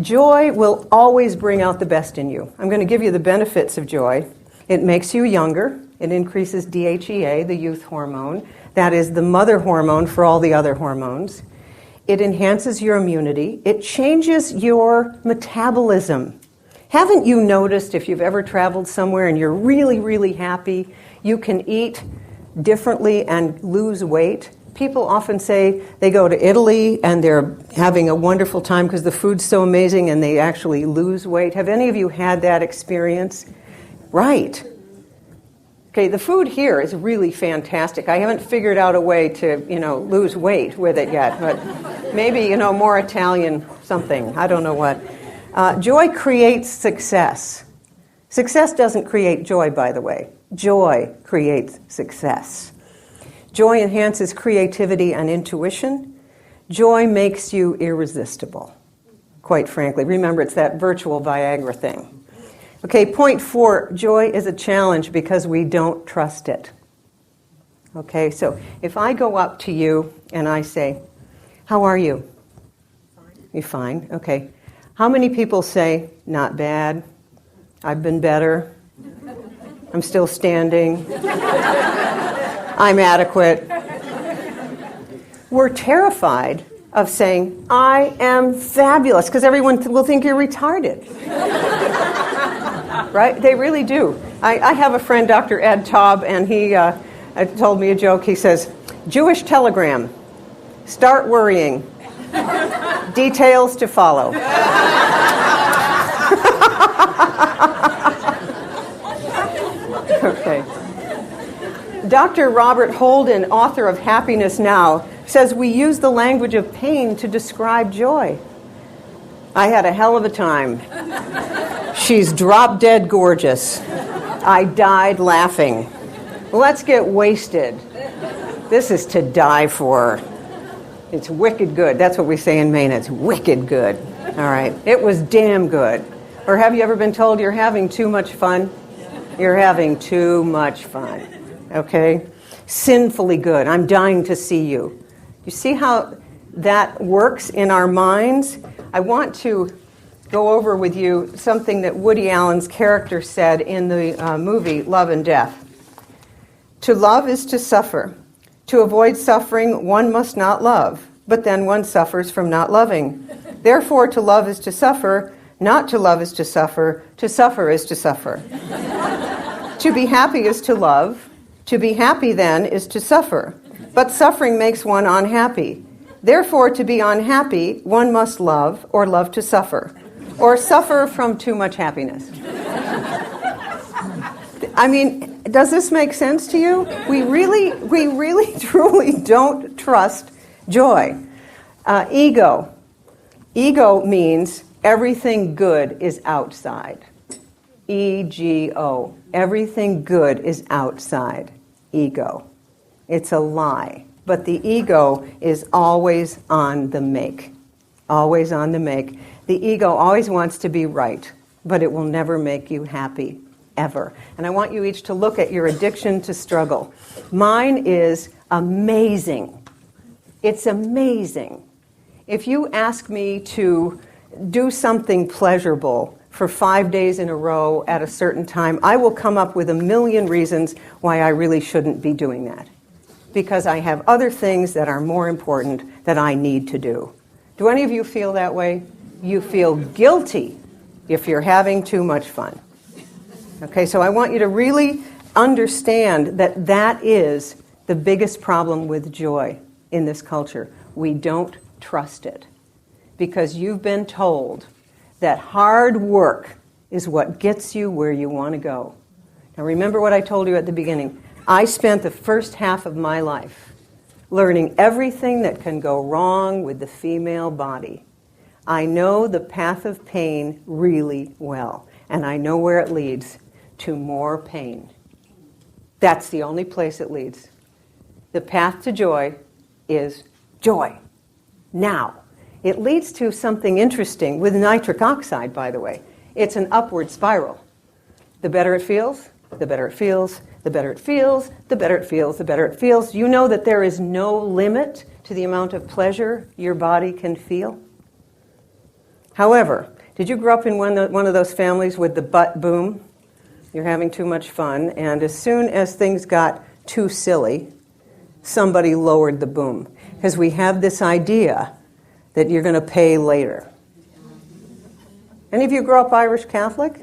Joy will always bring out the best in you. I'm going to give you the benefits of joy. It makes you younger. It increases DHEA, the youth hormone. That is the mother hormone for all the other hormones. It enhances your immunity. It changes your metabolism. Haven't you noticed if you've ever traveled somewhere and you're really, really happy, you can eat differently and lose weight? People often say they go to Italy and they're having a wonderful time because the food's so amazing and they actually lose weight. Have any of you had that experience? Right. Okay, the food here is really fantastic. I haven't figured out a way to, lose weight with it yet, but maybe, more Italian something. I don't know what. Joy creates success. Success doesn't create joy, by the way. Joy creates success. Joy enhances creativity and intuition. Joy makes you irresistible, quite frankly. Remember, it's that virtual Viagra thing. Okay, point 4, joy is a challenge because we don't trust it. Okay, so if I go up to you and I say, how are you? Fine. You fine? Okay. How many people say, not bad, I've been better, I'm still standing, I'm adequate? We're terrified of saying, I am fabulous, because everyone will think you're retarded. Right? They really do. I have a friend, Dr. Ed Taub, and he told me a joke. He says, Jewish telegram, start worrying. Details to follow. Okay. Dr. Robert Holden, author of Happiness Now, says we use the language of pain to describe joy. I had a hell of a time. She's drop-dead gorgeous. I died laughing. Let's get wasted. This is to die for. It's wicked good. That's what we say in Maine. It's wicked good. All right. It was damn good. Or have you ever been told you're having too much fun? You're having too much fun. Okay? Sinfully good. I'm dying to see you. You see how that works in our minds? I want to go over with you something that Woody Allen's character said in the movie Love and Death. To love is to suffer. To avoid suffering, one must not love, but then one suffers from not loving. Therefore, to love is to suffer, not to love is to suffer is to suffer. To be happy is to love. To be happy, then, is to suffer. But suffering makes one unhappy. Therefore, to be unhappy, one must love or love to suffer, or suffer from too much happiness. I mean, does this make sense to you? We really, truly don't trust joy. Ego. Ego means everything good is outside. E-G-O. Everything good is outside. Ego. It's a lie. But the ego is always on the make. Always on the make. The ego always wants to be right, but it will never make you happy, ever. And I want you each to look at your addiction to struggle. Mine is amazing. It's amazing. If you ask me to do something pleasurable for 5 days in a row at a certain time, I will come up with a million reasons why I really shouldn't be doing that. Because I have other things that are more important that I need to do. Do any of you feel that way? You feel guilty if you're having too much fun. Okay, so I want you to really understand that that is the biggest problem with joy in this culture. We don't trust it. Because you've been told that hard work is what gets you where you want to go. Now remember what I told you at the beginning. I spent the first half of my life learning everything that can go wrong with the female body. I know the path of pain really well, and I know where it leads, to more pain. That's the only place it leads. The path to joy is joy. Now, it leads to something interesting with nitric oxide, by the way. It's an upward spiral. The better it feels, the better it feels, the better it feels, the better it feels, the better it feels. You know that there is no limit to the amount of pleasure your body can feel. However, did you grow up in one of those families with the butt boom? You're having too much fun, and as soon as things got too silly, somebody lowered the boom. Because we have this idea that you're going to pay later. Any of you grow up Irish Catholic?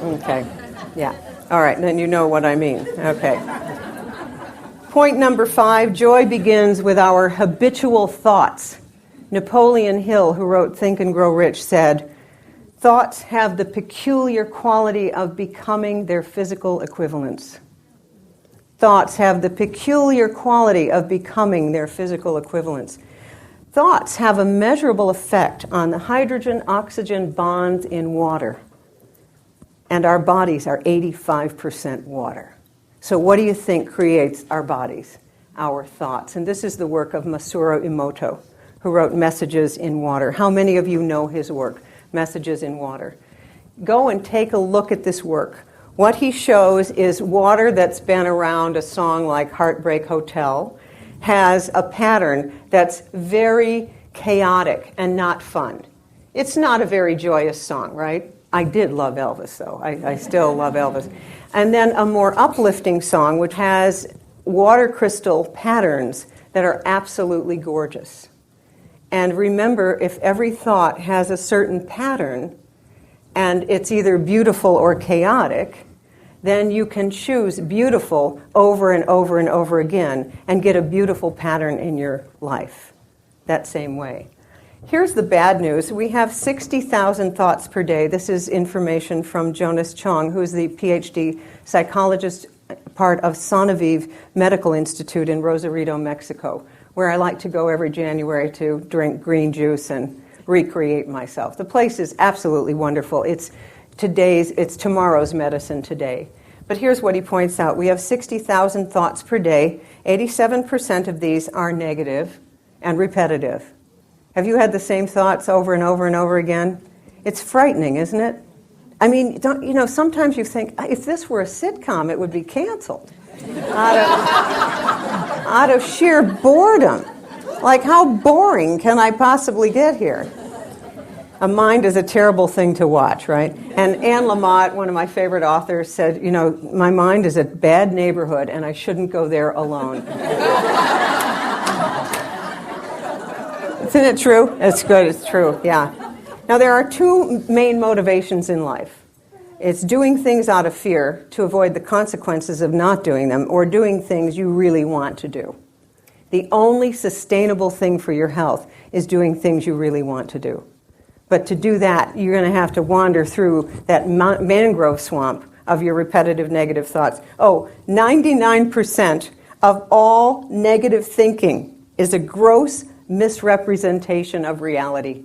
Okay, yeah. All right, then you know what I mean. Okay. Point number 5, joy begins with our habitual thoughts. Napoleon Hill, who wrote Think and Grow Rich, said, thoughts have the peculiar quality of becoming their physical equivalents. Thoughts have the peculiar quality of becoming their physical equivalents. Thoughts have a measurable effect on the hydrogen-oxygen bonds in water. And our bodies are 85% water. So what do you think creates our bodies? Our thoughts. And this is the work of Masaru Emoto, who wrote Messages in Water. How many of you know his work, Messages in Water? Go and take a look at this work. What he shows is water that's been around a song like Heartbreak Hotel has a pattern that's very chaotic and not fun. It's not a very joyous song, right? I did love Elvis, though. I still love Elvis. And then a more uplifting song, which has water crystal patterns that are absolutely gorgeous. And remember, if every thought has a certain pattern, and it's either beautiful or chaotic, then you can choose beautiful over and over and over again and get a beautiful pattern in your life that same way. Here's the bad news. We have 60,000 thoughts per day. This is information from Jonas Chong, who's the PhD psychologist, part of San Aviv Medical Institute in Rosarito, Mexico, where I like to go every January to drink green juice and recreate myself. The place is absolutely wonderful. It's tomorrow's medicine today. But here's what he points out. We have 60,000 thoughts per day. 87% of these are negative and repetitive. Have you had the same thoughts over and over and over again? It's frightening, isn't it? I mean, sometimes you think, if this were a sitcom, it would be canceled out of sheer boredom. Like, how boring can I possibly get here? A mind is a terrible thing to watch, right? And Anne Lamott, one of my favorite authors, said, my mind is a bad neighborhood and I shouldn't go there alone. Isn't it true? It's good, it's true, yeah. Now, there are two main motivations in life. It's doing things out of fear to avoid the consequences of not doing them, or doing things you really want to do. The only sustainable thing for your health is doing things you really want to do. But to do that, you're going to have to wander through that mangrove swamp of your repetitive negative thoughts. 99% of all negative thinking is a gross misrepresentation of reality.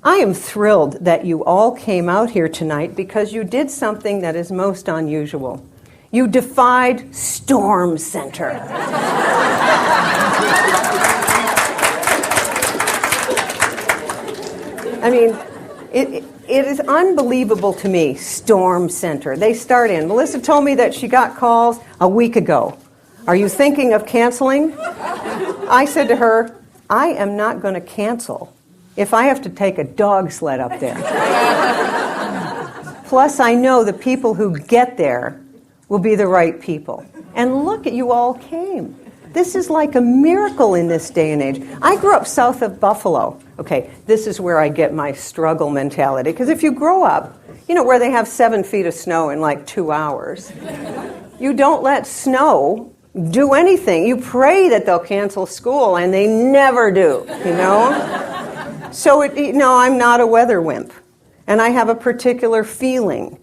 I am thrilled that you all came out here tonight because you did something that is most unusual. You defied Storm Center. I mean, it is unbelievable to me, Storm Center. They start in. Melissa told me that she got calls a week ago. Are you thinking of canceling? I said to her, I am not going to cancel if I have to take a dog sled up there. Plus, I know the people who get there will be the right people. And look, you all came. This is like a miracle in this day and age. I grew up south of Buffalo. Okay, this is where I get my struggle mentality. Because if you grow up, where they have 7 feet of snow in like 2 hours, you don't let snow do anything. You pray that they'll cancel school, and they never do, So, I'm not a weather wimp. And I have a particular feeling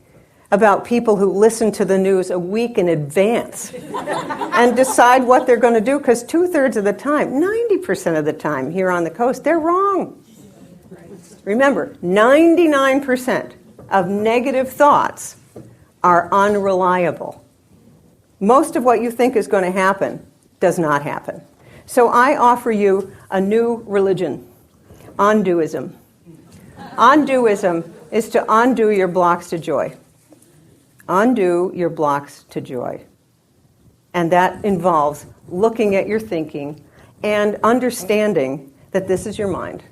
about people who listen to the news a week in advance and decide what they're going to do, because 2/3 of the time, 90% of the time here on the coast, they're wrong. Remember, 99% of negative thoughts are unreliable. Most of what you think is going to happen does not happen. So I offer you a new religion, undoism. Undoism is to undo your blocks to joy. Undo your blocks to joy. And that involves looking at your thinking and understanding that this is your mind.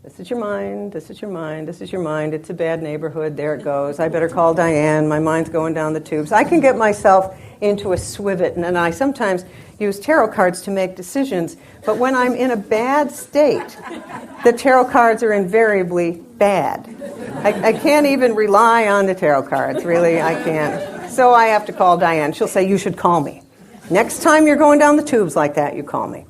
This is your mind, this is your mind, this is your mind. It's a bad neighborhood, there it goes. I better call Diane, my mind's going down the tubes. I can get myself into a swivet, and I sometimes use tarot cards to make decisions, but when I'm in a bad state, the tarot cards are invariably bad. I can't even rely on the tarot cards, really, I can't. So I have to call Diane. She'll say, you should call me. Next time you're going down the tubes like that, you call me.